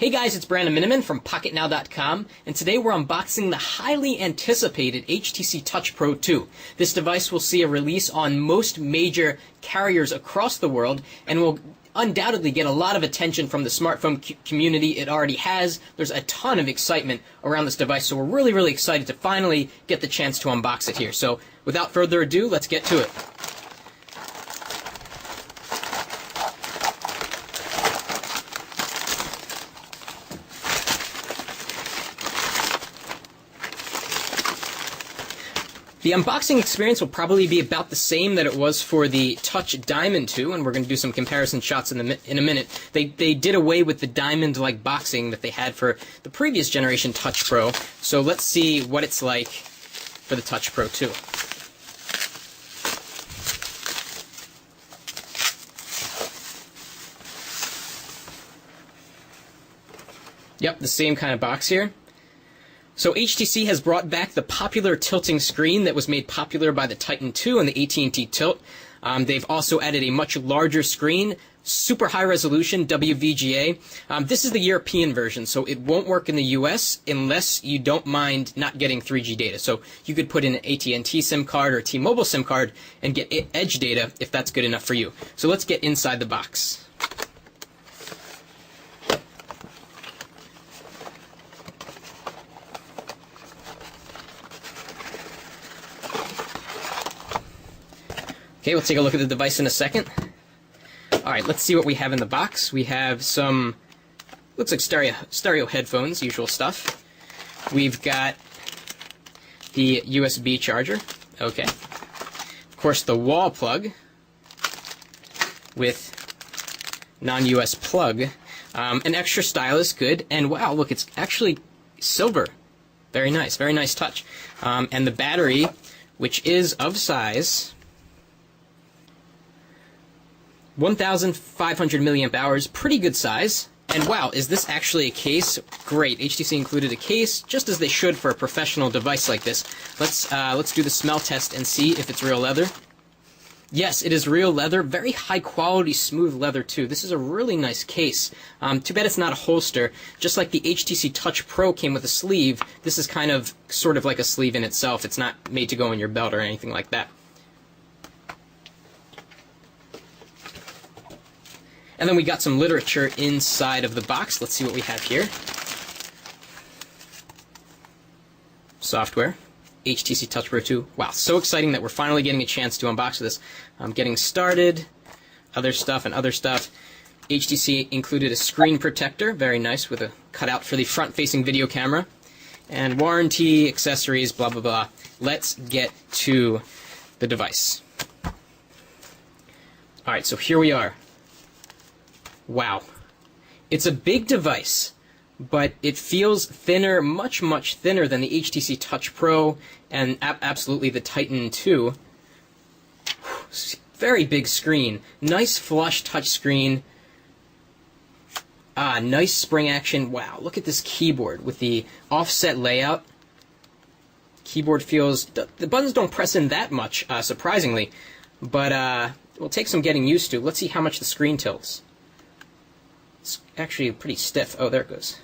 Hey guys, it's Brandon Miniman from PocketNow.com, and today we're unboxing the highly anticipated HTC Touch Pro 2. This device will see a release on most major carriers across the world, and will undoubtedly get a lot of attention from the smartphone community. It already has. There's a ton of excitement around this device, so we're really excited to finally get the chance to unbox it here. So without further ado, let's get to it. The unboxing experience will probably be about the same that it was for the Touch Diamond 2, and we're going to do some comparison shots in a minute. They did away with the diamond-like boxing that they had for the previous generation Touch Pro, so let's see what it's like for the Touch Pro 2. Yep, the same kind of box here. So HTC has brought back the popular tilting screen that was made popular by the Titan 2 and the AT&T Tilt. They've also added a much larger screen, super high resolution WVGA. This is the European version, so it won't work in the US unless you don't mind not getting 3G data. So you could put in an AT&T SIM card or T-Mobile SIM card and get Edge data if that's good enough for you. So let's get inside the box. Okay, we'll take a look at the device in a second. Alright, let's see what we have in the box. We have some, looks like stereo headphones, usual stuff. We've got the USB charger. Okay. Of course, the wall plug with non-US plug. An extra stylus, good. And wow, look, it's actually silver. Very nice touch. And the battery, which is of size 1,500 milliamp hours, pretty good size. And wow, is this actually a case? Great, HTC included a case, just as they should for a professional device like this. Let's do the smell test and see if it's real leather. Yes, it is real leather, very high quality, smooth leather too. This is a really nice case. Too bad it's not a holster. Just like the HTC Touch Pro came with a sleeve, this is sort of like a sleeve in itself. It's not made to go in your belt or anything like that. And then we got some literature inside of the box. Let's see what we have here. Software. HTC Touch Pro 2. Wow, so exciting that we're finally getting a chance to unbox this. Getting started. Other stuff. HTC included a screen protector. Very nice, with a cutout for the front-facing video camera. And warranty, accessories, blah, blah, blah. Let's get to the device. Alright, so here we are. Wow. It's a big device, but it feels thinner, much thinner than the HTC Touch Pro and absolutely the Titan 2. Very big screen. Nice flush touch screen. Nice spring action. Wow, look at this keyboard with the offset layout. Keyboard feels... The buttons don't press in that much, surprisingly, but it will take some getting used to. Let's see how much the screen tilts. It's actually pretty stiff. Oh, there it goes.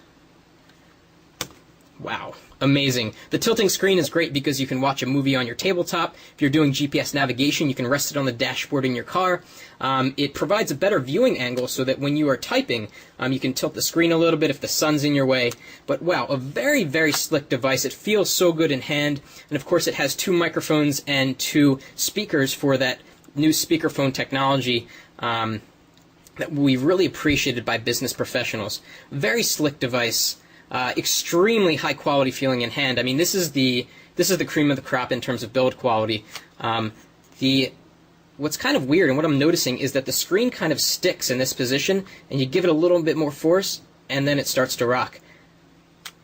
Wow. Amazing. The tilting screen is great because you can watch a movie on your tabletop. If you're doing GPS navigation, you can rest it on the dashboard in your car. It provides a better viewing angle so that when you are typing, you can tilt the screen a little bit if the sun's in your way. But wow, a very slick device. It feels so good in hand. And of course, it has 2 microphones and 2 speakers for that new speakerphone technology. That we really appreciated by business professionals. Very slick device, extremely high quality feeling in hand. I mean, this is the cream of the crop in terms of build quality. What's kind of weird and what I'm noticing is that the screen kind of sticks in this position, and you give it a little bit more force, and then it starts to rock.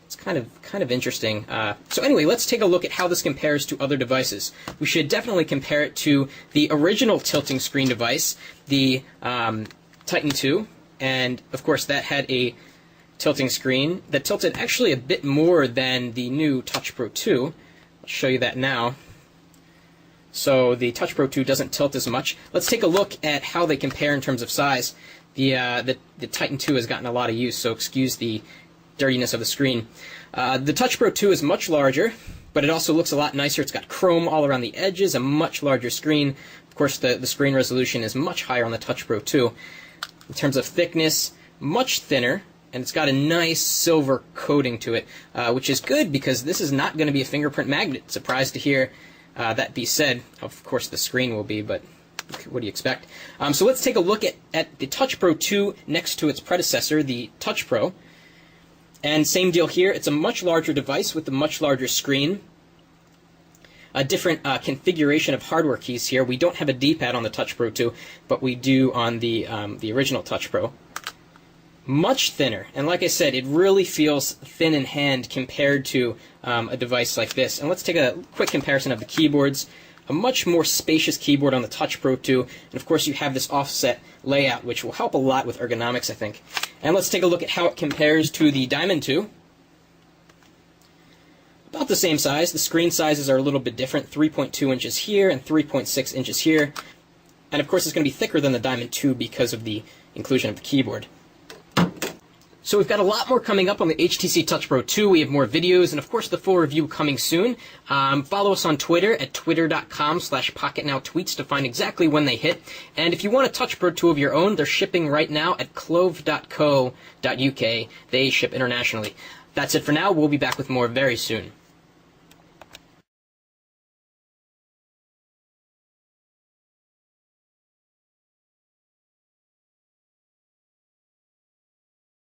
It's kind of interesting. So anyway, let's take a look at how this compares to other devices. We should definitely compare it to the original tilting screen device, the Titan 2, and of course that had a tilting screen that tilted actually a bit more than the new Touch Pro 2. I'll show you that now. So the Touch Pro 2 doesn't tilt as much. Let's take a look at how they compare in terms of size. The Titan 2 has gotten a lot of use, so excuse the dirtiness of the screen. The Touch Pro 2 is much larger, but it also looks a lot nicer. It's got chrome all around the edges, a much larger screen. Of course, the screen resolution is much higher on the Touch Pro 2. In terms of thickness, much thinner, and it's got a nice silver coating to it, which is good because this is not going to be a fingerprint magnet. Surprised to hear that be said. Of course, the screen will be, but what do you expect? So let's take a look at the Touch Pro 2 next to its predecessor, the Touch Pro. And same deal here. It's a much larger device with a much larger screen. A different configuration of hardware keys here. We don't have a D-pad on the Touch Pro 2, but we do on the original Touch Pro. Much thinner, and like I said, it really feels thin in hand compared to a device like this. And let's take a quick comparison of the keyboards. A much more spacious keyboard on the Touch Pro 2, and of course you have this offset layout, which will help a lot with ergonomics, I think. And let's take a look at how it compares to the Diamond 2. About the same size. The screen sizes are a little bit different, 3.2 inches here and 3.6 inches here. And of course it's going to be thicker than the Diamond 2 because of the inclusion of the keyboard. So we've got a lot more coming up on the HTC Touch Pro 2. We have more videos, and of course the full review coming soon. Follow us on Twitter at twitter.com/PocketNowTweets to find exactly when they hit. And if you want a Touch Pro 2 of your own, they're shipping right now at clove.co.uk. They ship internationally. That's it for now. We'll be back with more very soon.